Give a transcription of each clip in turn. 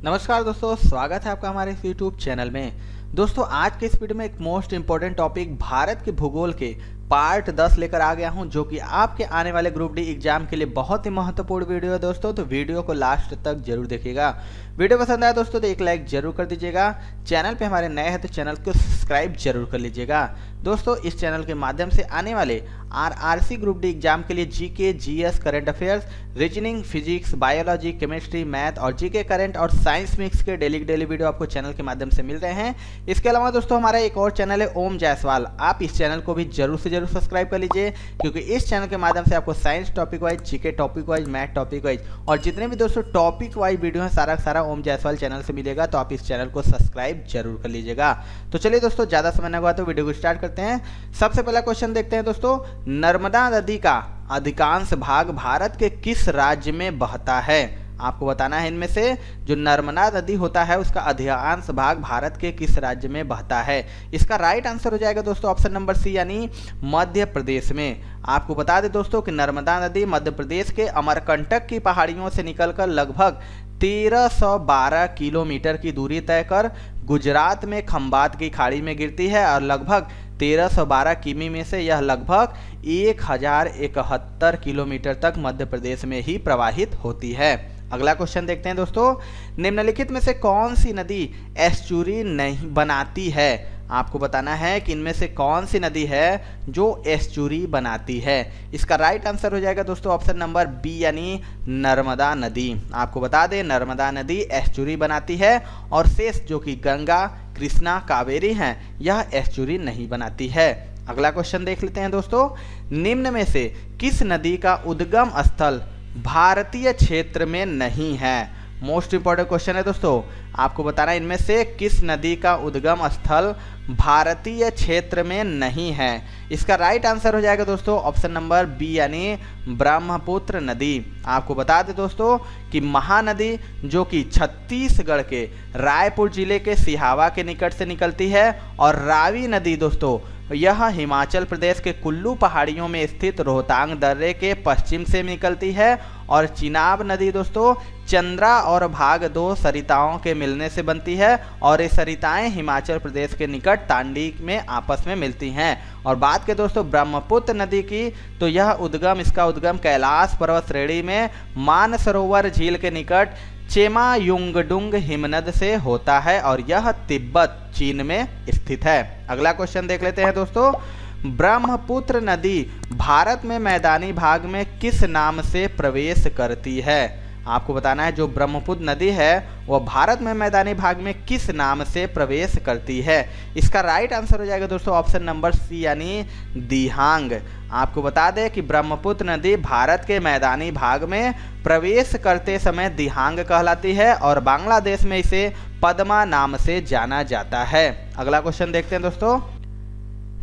नमस्कार दोस्तों, स्वागत है आपका हमारे इस यूट्यूब चैनल में। दोस्तों आज के इस वीडियो में एक मोस्ट इंपॉर्टेंट टॉपिक भारत के भूगोल के पार्ट 10 लेकर आ गया हूं, जो कि आपके आने वाले ग्रुप डी एग्जाम के लिए बहुत ही महत्वपूर्ण वीडियो है दोस्तों। तो वीडियो को लास्ट तक जरूर देखिएगा। वीडियो पसंद आया दोस्तों तो एक लाइक जरूर कर दीजिएगा। चैनल पे हमारे नए हैं तो चैनल को सब्सक्राइब जरूर कर लीजिएगा। दोस्तों इस चैनल के माध्यम से आने वाले आरआरसी ग्रुप डी एग्जाम के लिए GK, GS, current affairs, reasoning, physics, biology, chemistry, math और जीके करंट और साइंस मिक्स के डेली वीडियो आपको चैनल के माध्यम से मिल रहे हैं। इसके अलावा दोस्तों हमारा एक और चैनल है ओम जायसवाल, आप इस चैनल को भी जरूर से जरूर सब्सक्राइब कर लीजिए, क्योंकि इस चैनल के माध्यम से आपको science topic wise, GK topic wise, math topic wise और जितने भी दोस्तों टॉपिक वाइज वीडियो है सारा ओम जायसवाल चैनल से मिलेगा। तो आप इस चैनल को सब्सक्राइब जरूर कर लीजिएगा। तो चलिए दोस्तों ज़्यादा समय न हुआ तो वीडियो को स्टार्ट करते हैं। सबसे पहला क्वेश्चन देखते हैं दोस्तों, नर्मदा नदी का अधिकांश भाग भारत के किस राज्य में बहता है? आपको बताना है इनमें से जो नर्मदा नदी होता है उसका अधिकांश भाग भारत के किस राज्य में बहता है। इसका राइट आंसर हो जाएगा दोस्तों ऑप्शन नंबर सी, यानी मध्य प्रदेश में। आपको बता दें दोस्तों कि नर्मदा नदी मध्य प्रदेश के अमरकंटक की पहाड़ियों से निकलकर लगभग 1312 किलोमीटर की दूरी तय कर गुजरात में खंबात की खाड़ी में गिरती है और लगभग 1312 किमी में से यह लगभग 1071 किलोमीटर तक मध्य प्रदेश में ही प्रवाहित होती है। अगला क्वेश्चन देखते हैं दोस्तों, निम्नलिखित में से कौन सी नदी एस्चुरी नहीं बनाती है? आपको बताना है कि इनमें से कौन सी नदी है जो एस्चुरी बनाती है। इसका राइट आंसर हो जाएगा दोस्तों ऑप्शन नंबर बी, यानी नर्मदा नदी। आपको बता दें नर्मदा नदी एस्चुरी बनाती है और शेष जो कि गंगा, कृष्णा, कावेरी हैं यह एस्चुरी नहीं बनाती है। अगला क्वेश्चन देख लेते हैं दोस्तों, निम्न में से किस नदी का उद्गम स्थल भारतीय क्षेत्र में नहीं है? मोस्ट इंपॉर्टेंट क्वेश्चन है दोस्तों। आपको बताना है इनमें से किस नदी का उद्गम स्थल भारतीय क्षेत्र में नहीं है। इसका राइट आंसर हो जाएगा दोस्तों ऑप्शन नंबर बी, यानी ब्रह्मपुत्र नदी। आपको बता दें दोस्तों कि महानदी जो कि छत्तीसगढ़ के रायपुर जिले के सिहावा के निकट से निकलती है और रावी नदी दोस्तों यह हिमाचल प्रदेश के कुल्लू पहाड़ियों में स्थित रोहतांग दर्रे के पश्चिम से निकलती है और चिनाब नदी दोस्तों चंद्रा और भाग 2 सरिताओं के मिलने से बनती है और ये सरिताएं हिमाचल प्रदेश के निकट तांडी में आपस में मिलती हैं। और बात के दोस्तों ब्रह्मपुत्र नदी की, तो इसका उद्गम कैलाश पर्वत श्रेणी में मानसरोवर झील के निकट चेमायुंगडुंग हिमनद से होता है और यह तिब्बत चीन में स्थित है। अगला क्वेश्चन देख लेते हैं दोस्तों, ब्रह्मपुत्र नदी भारत में मैदानी भाग में किस नाम से प्रवेश करती है? आपको बताना है जो ब्रह्मपुत्र नदी है वह भारत में मैदानी भाग में किस नाम से प्रवेश करती है। इसका राइट आंसर हो जाएगा दोस्तों ऑप्शन नंबर सी, यानी दिहांग। आपको बता दें कि ब्रह्मपुत्र नदी भारत के मैदानी भाग में प्रवेश करते समय दिहांग कहलाती है और बांग्लादेश में इसे पद्मा नाम से जाना जाता है। अगला क्वेश्चन देखते हैं दोस्तों,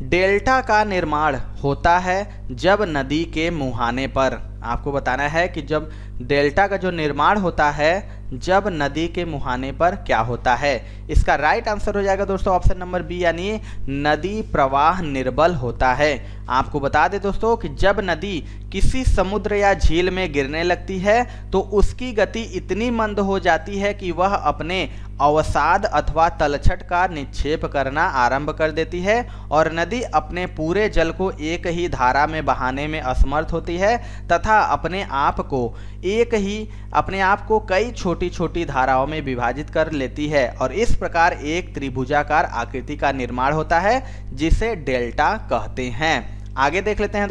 डेल्टा का निर्माण होता है जब नदी के मुहाने पर। आपको बताना है कि जब डेल्टा का जो निर्माण होता है जब नदी के मुहाने पर क्या होता है। इसका राइट आंसर हो जाएगा दोस्तों ऑप्शन नंबर बी, यानी नदी प्रवाह निर्बल होता है। आपको बता दें दोस्तों कि जब नदी किसी समुद्र या झील में गिरने लगती है तो उसकी गति इतनी मंद हो जाती है कि वह अपने अवसाद अथवा तलछट का निक्षेप करना आरंभ कर देती है और नदी अपने पूरे जल को एक ही धारा में बहाने में असमर्थ होती है तथा अपने आप को कई छोटी छोटी धाराओं में विभाजित कर लेती है और इस प्रकार एक त्रिभुजाकार आकृति का निर्माण होता है जिसे डेल्टा कहते हैं। आगे देख लेते हैं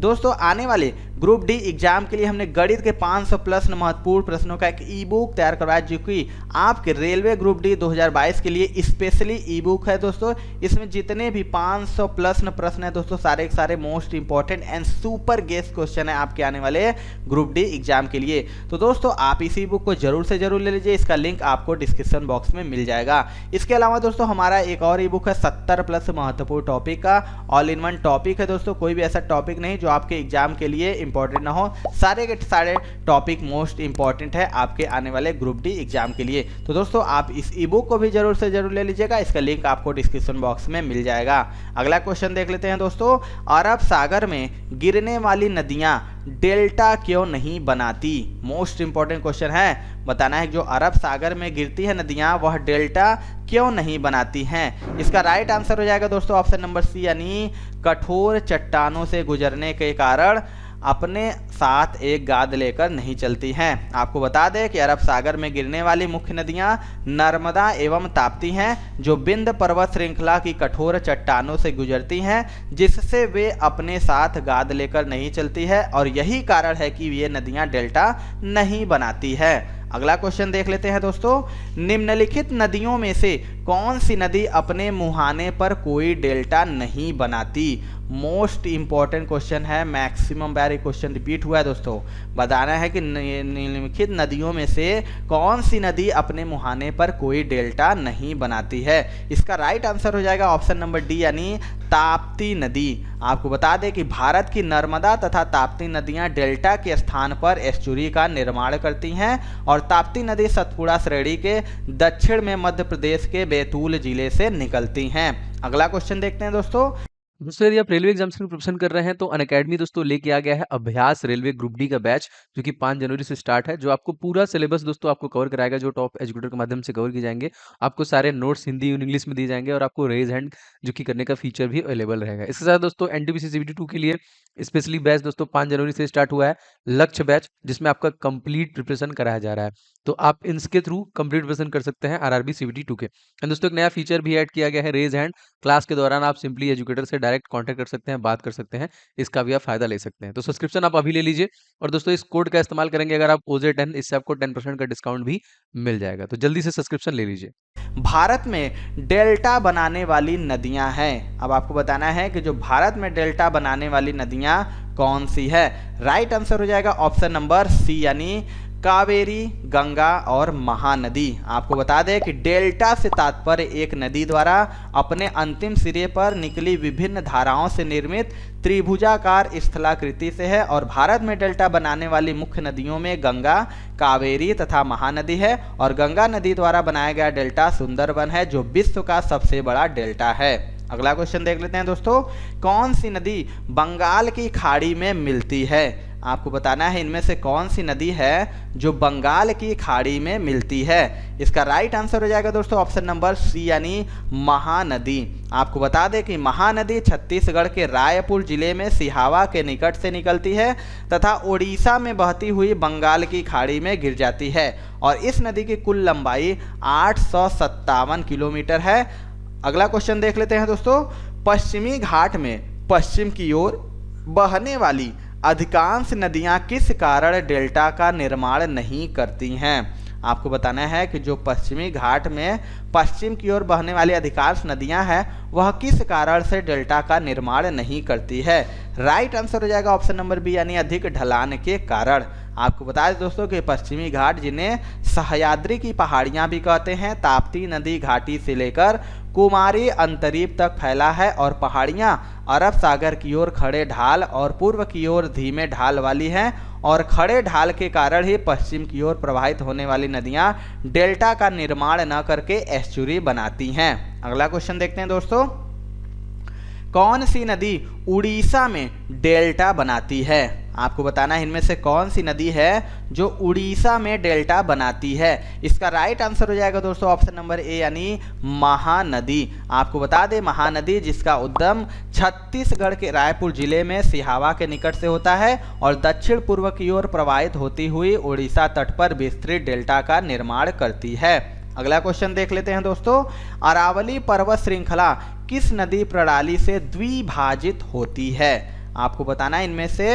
दोस्तों आने वाले ग्रुप डी एग्जाम के लिए हमने गणित के 500 प्लस महत्वपूर्ण प्रश्नों का एक ई बुक तैयार करवाया, जो कि आपके रेलवे ग्रुप डी 2022 के लिए स्पेशली ई बुक है दोस्तों। इसमें जितने भी 500 प्लस प्रश्न है दोस्तों सारे के सारे most important and super guest question है आपके आने वाले ग्रुप डी एग्जाम के लिए। तो दोस्तों आप इस ई बुक को जरूर से जरूर ले लीजिए, इसका लिंक आपको डिस्क्रिप्शन बॉक्स में मिल जाएगा। इसके अलावा दोस्तों हमारा एक और ई बुक है 70 प्लस महत्वपूर्ण टॉपिक का, ऑल इन वन टॉपिक है दोस्तों। कोई भी ऐसा टॉपिक नहीं जो आपके एग्जाम के लिए इंपॉर्टेंट ना हो, सारे के सारे टॉपिक मोस्ट इंपॉर्टेंट है आपके आने वाले ग्रुप डी एग्जाम के लिए। तो दोस्तों आप इस ई बुक को भी जरूर से जरूर ले लीजिएगा, इसका लिंक आपको डिस्क्रिप्शन बॉक्स में मिल जाएगा। अगला क्वेश्चन देख लेते हैं दोस्तों, अरब सागर में गिरने वाली नदियां डेल्टा क्यों नहीं बनाती? मोस्ट इंपॉर्टेंट क्वेश्चन है, बताना है जो अरब सागर में गिरती है नदियां वह डेल्टा क्यों नहीं बनाती हैं। इसका राइट आंसर हो जाएगा दोस्तों ऑप्शन नंबर सी, यानी कठोर चट्टानों से गुजरने के कारण अपने साथ एक गाद लेकर नहीं चलती हैं। आपको बता दें कि अरब सागर में गिरने वाली मुख्य नदियां नर्मदा एवं ताप्ती हैं, जो विंध्य पर्वत श्रृंखला की कठोर चट्टानों से गुजरती हैं, जिससे वे अपने साथ गाद लेकर नहीं चलती है, और यही कारण है कि ये नदियां डेल्टा नहीं बनाती है। अगला क्वेश्चन देख लेते हैं दोस्तों, निम्नलिखित नदियों में से कौन सी नदी अपने मुहाने पर कोई डेल्टा नहीं बनाती? मोस्ट इंपॉर्टेंट क्वेश्चन है, मैक्सिमम बार क्वेश्चन रिपीट हुआ है दोस्तों। बताना है कि निम्नलिखित नदियों में से कौन सी नदी अपने मुहाने पर कोई डेल्टा नहीं बनाती है। इसका राइट आंसर हो जाएगा ऑप्शन नंबर डी, यानी ताप्ती नदी। आपको बता दें कि भारत की नर्मदा तथा ताप्ती नदियां डेल्टा के स्थान पर एस्चुरी का निर्माण करती हैं, और ताप्ती नदी सतपुड़ा श्रेणी के दक्षिण में मध्य प्रदेश के बैतूल जिले से निकलती हैं। अगला क्वेश्चन देखते हैं दोस्तों, यदि आप रेलवे एग्जाम्स की प्रिपरेशन कर रहे हैं तो अनअकैडमी दोस्तों लेके आ गया है अभ्यास रेलवे ग्रुप डी का बैच, जो कि 5 जनवरी से स्टार्ट है, जो आपको पूरा सिलेबस दोस्तों आपको कवर कराएगा, जो टॉप एजुकेटर के माध्यम से कवर किए जाएंगे। आपको सारे नोट्स हिंदी और इंग्लिश में दिए जाएंगे, और आपको रेज हैंड जो कि करने का फीचर भी अवेलेबल रहेगा। इसके साथ दोस्तों एनटीपीसी सीबीटी 2 के लिए स्पेशली बैच दोस्तों 5 जनवरी से स्टार्ट हुआ है, लक्ष्य बैच, जिसमें आपका कंप्लीट प्रिपरेशन कराया जा रहा है। तो आप इसके थ्रू कंप्लीट प्रिपरेशन कर सकते हैं आरआरबी सीबीटी 2 के। एंड दोस्तों एक नया फीचर भी ऐड किया गया है, रेज हैंड। क्लास के दौरान आप सिंपली एजुकेटर से डायरेक्ट कांटेक्ट कर सकते हैं, बात कर सकते हैं, इसका भी आप फायदा ले सकते हैं। तो सब्सक्रिप्शन आप अभी ले लीजिए, और दोस्तों इस कोड का इस्तेमाल करेंगे अगर आप OJ10, इससे आपको 10% का डिस्काउंट भी मिल जाएगा। तो जल्दी से सब्सक्रिप्शन ले लीजिए। भारत में डेल्टा बनाने वाली नदियां हैं। अब आपको बताना है कि जो भारत में डेल्टा बनाने वाली नदियां कौन सी है। राइट आंसर हो जाएगा ऑप्शन नंबर सी, यानी कावेरी, गंगा और महानदी। आपको बता दें कि डेल्टा से तात्पर्य एक नदी द्वारा अपने अंतिम सिरे पर निकली विभिन्न धाराओं से निर्मित त्रिभुजाकार स्थलाकृति से है, और भारत में डेल्टा बनाने वाली मुख्य नदियों में गंगा, कावेरी तथा महानदी है, और गंगा नदी द्वारा बनाया गया डेल्टा सुंदरबन है, जो विश्व का सबसे बड़ा डेल्टा है। अगला क्वेश्चन देख लेते हैं दोस्तों, कौन सी नदी बंगाल की खाड़ी में मिलती है। आपको बताना है इनमें से कौन सी नदी है जो बंगाल की खाड़ी में मिलती है। इसका राइट आंसर हो जाएगा दोस्तों ऑप्शन नंबर सी, यानी महानदी। आपको बता दें कि महानदी छत्तीसगढ़ के रायपुर जिले में सिहावा के निकट से निकलती है तथा ओडिशा में बहती हुई बंगाल की खाड़ी में गिर जाती है, और इस नदी की कुल लंबाई 857 किलोमीटर है। अगला क्वेश्चन देख लेते हैं दोस्तों, पश्चिमी घाट में पश्चिम की ओर बहने वाली अधिकांश नदियां किस कारण डेल्टा का निर्माण नहीं करती हैं। आपको बताना है कि जो पश्चिमी घाट में पश्चिम की ओर बहने वाली अधिकांश नदियां हैं वह किस कारण से डेल्टा का निर्माण नहीं करती है। राइट आंसर हो जाएगा ऑप्शन नंबर बी, यानी अधिक ढलान के कारण। आपको बता दें दोस्तों कि पश्चिमी घाट, जिन्हें सह्याद्री की पहाड़ियां भी कहते हैं, ताप्ती नदी घाटी से लेकर कुमारी अंतरीप तक फैला है, और पहाड़ियां अरब सागर की ओर खड़े ढाल और पूर्व की ओर धीमे ढाल वाली हैं, और खड़े ढाल के कारण ही पश्चिम की ओर प्रवाहित होने वाली नदियां डेल्टा का निर्माण न करके एस्चुरी बनाती हैं। अगला क्वेश्चन देखते हैं दोस्तों, कौन सी नदी उड़ीसा में डेल्टा बनाती है। आपको बताना है इनमें से कौन सी नदी है जो उड़ीसा में डेल्टा बनाती है। इसका राइट आंसर हो जाएगा दोस्तों ऑप्शन नंबर ए, यानी महानदी। आपको बता दें महानदी जिसका उद्गम छत्तीसगढ़ के रायपुर जिले में सिहावा के निकट से होता है, और दक्षिण पूर्व की ओर प्रवाहित होती हुई उड़ीसा तट पर विस्तृत डेल्टा का निर्माण करती है। अगला क्वेश्चन देख लेते हैं दोस्तों, अरावली पर्वत श्रृंखला किस नदी प्रणाली से द्विभाजित होती है। आपको बताना है इनमें से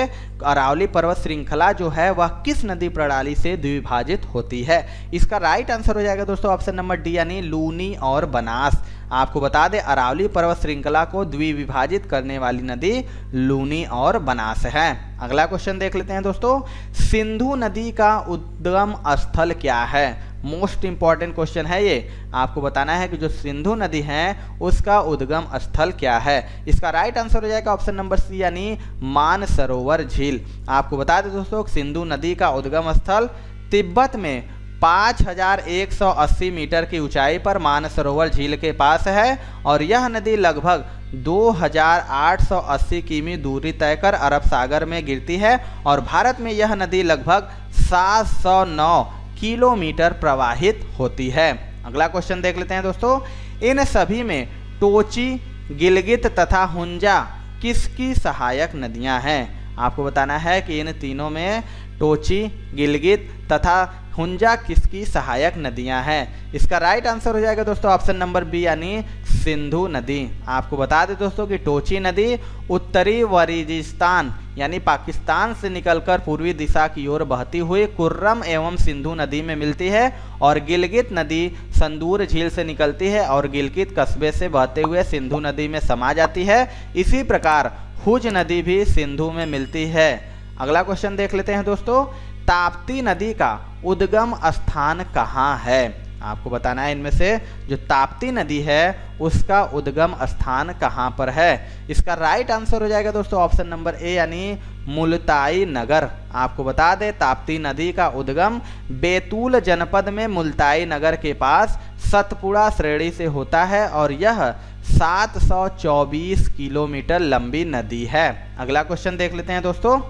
अरावली पर्वत श्रृंखला जो है वह किस नदी प्रणाली से द्विभाजित होती है। इसका राइट आंसर हो जाएगा दोस्तों ऑप्शन नंबर डी, यानी लूनी और बनास। आपको बता दें अरावली पर्वत श्रृंखला को द्विविभाजित करने वाली नदी लूनी और बनास है। अगला क्वेश्चन देख लेते हैं दोस्तों, सिंधु नदी का उद्गम स्थल क्या है। मोस्ट इंपॉर्टेंट क्वेश्चन है ये। आपको बताना है कि जो सिंधु नदी है उसका उद्गम स्थल क्या है। इसका राइट आंसर हो जाएगा ऑप्शन नंबर सी, यानी मानसरोवर झील। आपको बता दें दोस्तों सिंधु नदी का उद्गम स्थल तिब्बत में 5180 मीटर की ऊंचाई पर मानसरोवर झील के पास है, और यह नदी लगभग 2880 किमी दूरी तय कर अरब सागर में गिरती है और भारत में यह नदी लगभग 709 किलोमीटर प्रवाहित होती है। अगला क्वेश्चन देख लेते हैं दोस्तों, इन सभी में टोची, गिलगित तथा हुंजा किसकी सहायक नदियां हैं? आपको बताना है कि इन तीनों में टोची, गिलगित तथा हुंजा किसकी सहायक नदियां हैं। इसका राइट आंसर हो जाएगा दोस्तों ऑप्शन नंबर बी यानी सिंधु नदी। आपको बता दें दोस्तों कि टोची नदी उत्तरी वजीरिस्तान यानी पाकिस्तान से निकलकर पूर्वी दिशा की ओर बहती हुई कुर्रम एवं सिंधु नदी में मिलती है और गिलगित नदी संदूर झील से निकलती है और गिलगित कस्बे से बहते हुए सिंधु नदी में समा जाती है। इसी प्रकार हुज नदी भी सिंधु में मिलती है। अगला क्वेश्चन देख लेते हैं दोस्तों, ताप्ती नदी का उद्गम स्थान कहाँ है? आपको बताना है इनमें से जो ताप्ती नदी है उसका उद्गम स्थान कहाँ पर है। इसका राइट आंसर हो जाएगा दोस्तों ऑप्शन नंबर ए यानी मुल्ताई नगर। आपको बता दें ताप्ती नदी का उद्गम बैतूल जनपद में मुल्ताई नगर के पास सतपुड़ा श्रेणी से होता है और यह 724 किलोमीटर लंबी नदी है। अगला क्वेश्चन देख लेते हैं दोस्तों,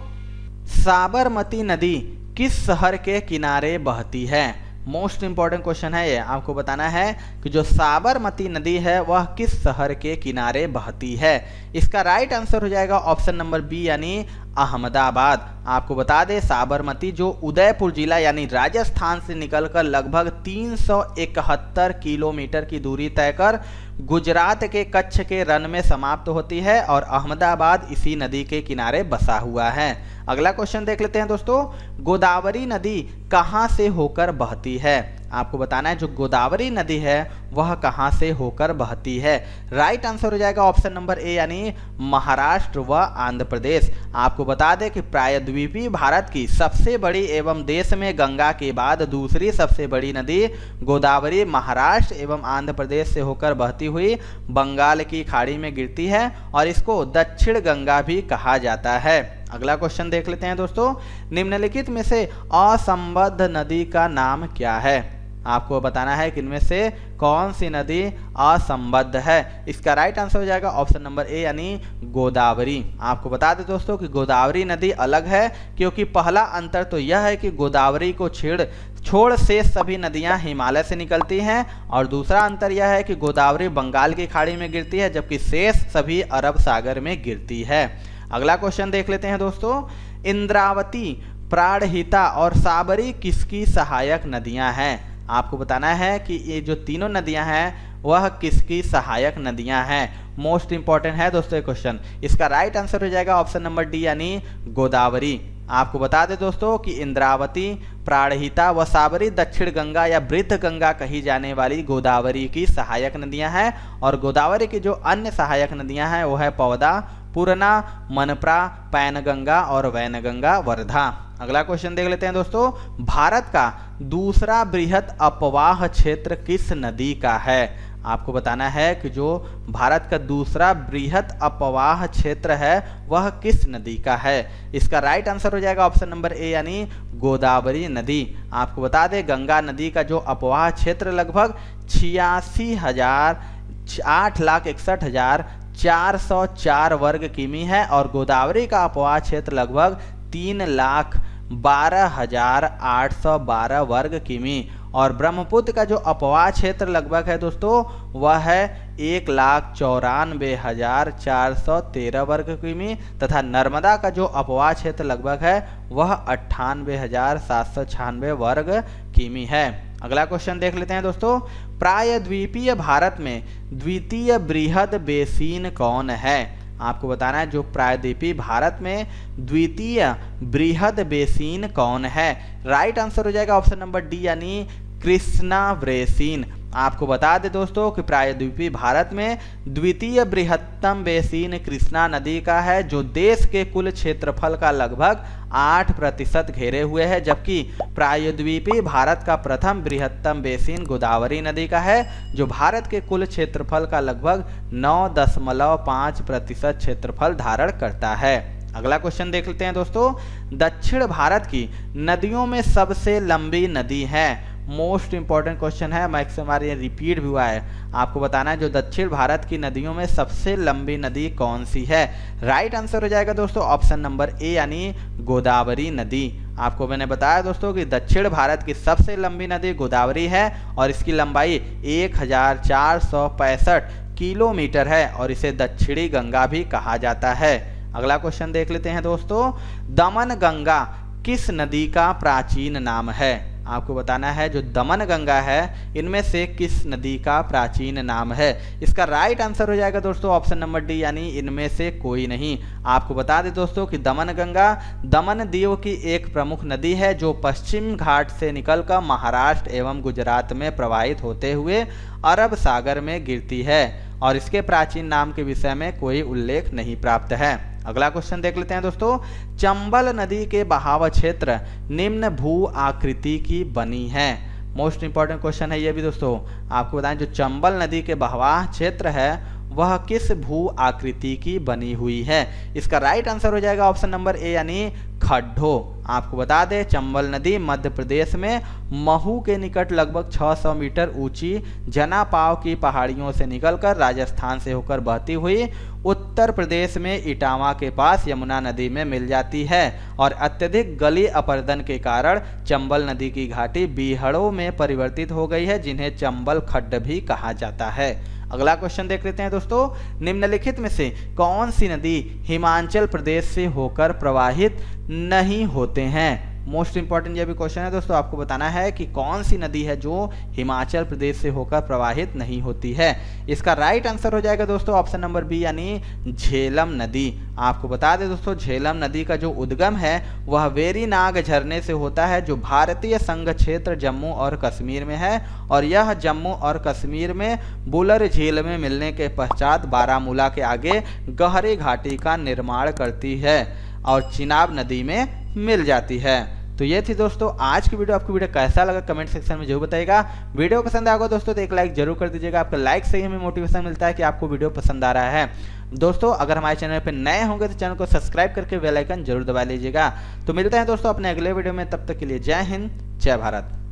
साबरमती नदी किस शहर के किनारे बहती है? मोस्ट इंपॉर्टेंट क्वेश्चन है ये। आपको बताना है कि जो साबरमती नदी है वह किस शहर के किनारे बहती है। इसका राइट आंसर हो जाएगा ऑप्शन नंबर बी यानी अहमदाबाद। आपको बता दें साबरमती जो उदयपुर जिला यानी राजस्थान से निकलकर लगभग 371 किलोमीटर की दूरी तय कर गुजरात के कच्छ के रन में समाप्त होती है और अहमदाबाद इसी नदी के किनारे बसा हुआ है। अगला क्वेश्चन देख लेते हैं दोस्तों, गोदावरी नदी कहाँ से होकर बहती है? आपको बताना है जो गोदावरी नदी है वह कहाँ से होकर बहती है। राइट आंसर हो जाएगा ऑप्शन नंबर ए यानी महाराष्ट्र व आंध्र प्रदेश। आपको बता दें कि प्रायद्वीपीय भारत की सबसे बड़ी एवं देश में गंगा के बाद दूसरी सबसे बड़ी नदी गोदावरी महाराष्ट्र एवं आंध्र प्रदेश से होकर बहती हुई बंगाल की खाड़ी में गिरती है और इसको दक्षिण गंगा भी कहा जाता है। अगला क्वेश्चन देख लेते हैं दोस्तों, निम्नलिखित में से असंबद्ध नदी का नाम क्या है? आपको बताना है कि इनमें से कौन सी नदी असंबद्ध है। इसका राइट आंसर हो जाएगा ऑप्शन नंबर ए यानी गोदावरी। आपको बता दें दोस्तों कि गोदावरी नदी अलग है क्योंकि पहला अंतर तो यह है कि गोदावरी को छोड़ शेष सभी नदियां हिमालय से निकलती हैं और दूसरा अंतर यह है कि गोदावरी बंगाल की खाड़ी में गिरती है जबकि शेष सभी अरब सागर में गिरती है। अगला क्वेश्चन देख लेते हैं दोस्तों, इंद्रावती, प्राणहिता और साबरी किसकी सहायक नदियां हैं? आपको बताना है कि ये जो तीनों नदियां हैं वह किसकी सहायक नदियां हैं। मोस्ट इंपॉर्टेंट है दोस्तों ये क्वेश्चन। इसका राइट आंसर हो जाएगा ऑप्शन नंबर डी यानी गोदावरी। आपको बता दें दोस्तों कि इंद्रावती, प्राणहिता व साबरी दक्षिण गंगा या वृद्ध गंगा कही जाने वाली गोदावरी की सहायक नदियां हैं और गोदावरी की जो अन्य सहायक नदियां हैं वो है पौदा, पूर्णा, मनप्रा, पैनगंगा और वैनगंगा, वर्धा। अगला क्वेश्चन देख लेते हैं दोस्तों, भारत का दूसरा बृहद अपवाह क्षेत्र किस नदी का है? आपको बताना है कि जो भारत का दूसरा बृहद अपवाह क्षेत्र है वह किस नदी का है। इसका राइट आंसर हो जाएगा ऑप्शन नंबर ए यानी गोदावरी नदी। आपको बता दें गंगा नदी का जो अपवाह क्षेत्र लगभग 8,61,404 वर्ग किमी है और गोदावरी का अपवाह क्षेत्र लगभग 3,12,812 वर्ग किमी और ब्रह्मपुत्र का जो अपवाह क्षेत्र लगभग है दोस्तों वह है 1,94,413 वर्ग किमी तथा नर्मदा का जो अपवाह क्षेत्र लगभग है वह 98,796 वर्ग किमी है। अगला क्वेश्चन देख लेते हैं दोस्तों, प्रायद्वीपीय भारत में द्वितीय बृहद बेसिन कौन है? आपको बताना है जो प्रायद्वीपीय भारत में द्वितीय बृहद बेसिन कौन है। राइट आंसर हो जाएगा ऑप्शन नंबर डी यानी कृष्णा बेसिन। आपको बता दें दोस्तों कि प्रायद्वीपीय भारत में द्वितीय बृहत्तम बेसिन कृष्णा नदी का है जो देश के कुल क्षेत्रफल का लगभग 8% घेरे हुए है, जबकि प्रायद्वीपीय भारत का प्रथम बृहत्तम बेसिन गोदावरी नदी का है जो भारत के कुल क्षेत्रफल का लगभग 9.5% क्षेत्रफल धारण करता है। अगला क्वेश्चन देख लेते हैं दोस्तों, दक्षिण भारत की नदियों में सबसे लंबी नदी है। मोस्ट इंपॉर्टेंट क्वेश्चन है, मैक्सिमम बार ये रिपीट भी हुआ है। आपको बताना है जो दक्षिण भारत की नदियों में सबसे लंबी नदी कौन सी है। राइट आंसर हो जाएगा दोस्तों ऑप्शन नंबर ए यानी गोदावरी नदी। आपको मैंने बताया दोस्तों कि दक्षिण भारत की सबसे लंबी नदी गोदावरी है और इसकी लंबाई 1465 किलोमीटर है और इसे दक्षिणी गंगा भी कहा जाता है। अगला क्वेश्चन देख लेते हैं दोस्तों, दमन गंगा किस नदी का प्राचीन नाम है। आपको बताना है जो दमन गंगा है इनमें से किस नदी का प्राचीन नाम है। इसका राइट आंसर हो जाएगा दोस्तों ऑप्शन नंबर डी यानी इनमें से कोई नहीं। आपको बता दें दोस्तों कि दमन गंगा दमन दीव की एक प्रमुख नदी है जो पश्चिम घाट से निकलकर महाराष्ट्र एवं गुजरात में प्रवाहित होते हुए अरब सागर में गिरती है और इसके प्राचीन नाम के विषय में कोई उल्लेख नहीं प्राप्त है। अगला क्वेश्चन देख लेते हैं दोस्तों, चंबल नदी के बहाव क्षेत्र निम्न भू आकृति की बनी है। मोस्ट इंपॉर्टेंट क्वेश्चन है ये भी दोस्तों। आपको बताएं जो चंबल नदी के बहाव क्षेत्र है वह किस भू आकृति की बनी हुई है। इसका राइट आंसर हो जाएगा ऑप्शन नंबर ए यानी खड्डों। आपको बता दें चंबल नदी मध्य प्रदेश में महू के निकट लगभग 600 मीटर ऊंची जनापाव की पहाड़ियों से निकलकर राजस्थान से होकर बहती हुई उत्तर प्रदेश में इटावा के पास यमुना नदी में मिल जाती है और अत्यधिक गली अपरदन के कारण चंबल नदी की घाटी बीहड़ों में परिवर्तित हो गई है जिन्हें चंबल खड्ड भी कहा जाता है। अगला क्वेश्चन देख लेते हैं दोस्तों, निम्नलिखित में से कौन सी नदी हिमाचल प्रदेश से होकर प्रवाहित नहीं होते हैं। मोस्ट इंपॉर्टेंट ये भी क्वेश्चन है दोस्तों। आपको बताना है कि कौन सी नदी है जो हिमाचल प्रदेश से होकर प्रवाहित नहीं होती है। इसका राइट आंसर हो जाएगा दोस्तों ऑप्शन नंबर बी यानी झेलम नदी। आपको बता दें दोस्तों झेलम नदी का जो उद्गम है वह वेरीनाग झरने से होता है जो भारतीय संघ क्षेत्र जम्मू और कश्मीर में है और यह जम्मू और कश्मीर में बुलर झील में मिलने के पश्चात बारामूला के आगे गहरी घाटी का निर्माण करती है और चिनाब नदी में मिल जाती है। तो ये थी दोस्तों आज की वीडियो। आपको वीडियो कैसा लगा कमेंट सेक्शन में जरूर बताइएगा। वीडियो पसंद आएगा दोस्तों तो एक लाइक जरूर कर दीजिएगा। आपका लाइक से ही हमें मोटिवेशन मिलता है कि आपको वीडियो पसंद आ रहा है। दोस्तों अगर हमारे चैनल पर नए होंगे तो चैनल को सब्सक्राइब करके बेल आइकन जरूर दबा लीजिएगा। तो मिलते हैं दोस्तों अपने अगले वीडियो में, तब तक के लिए जय हिंद जय भारत।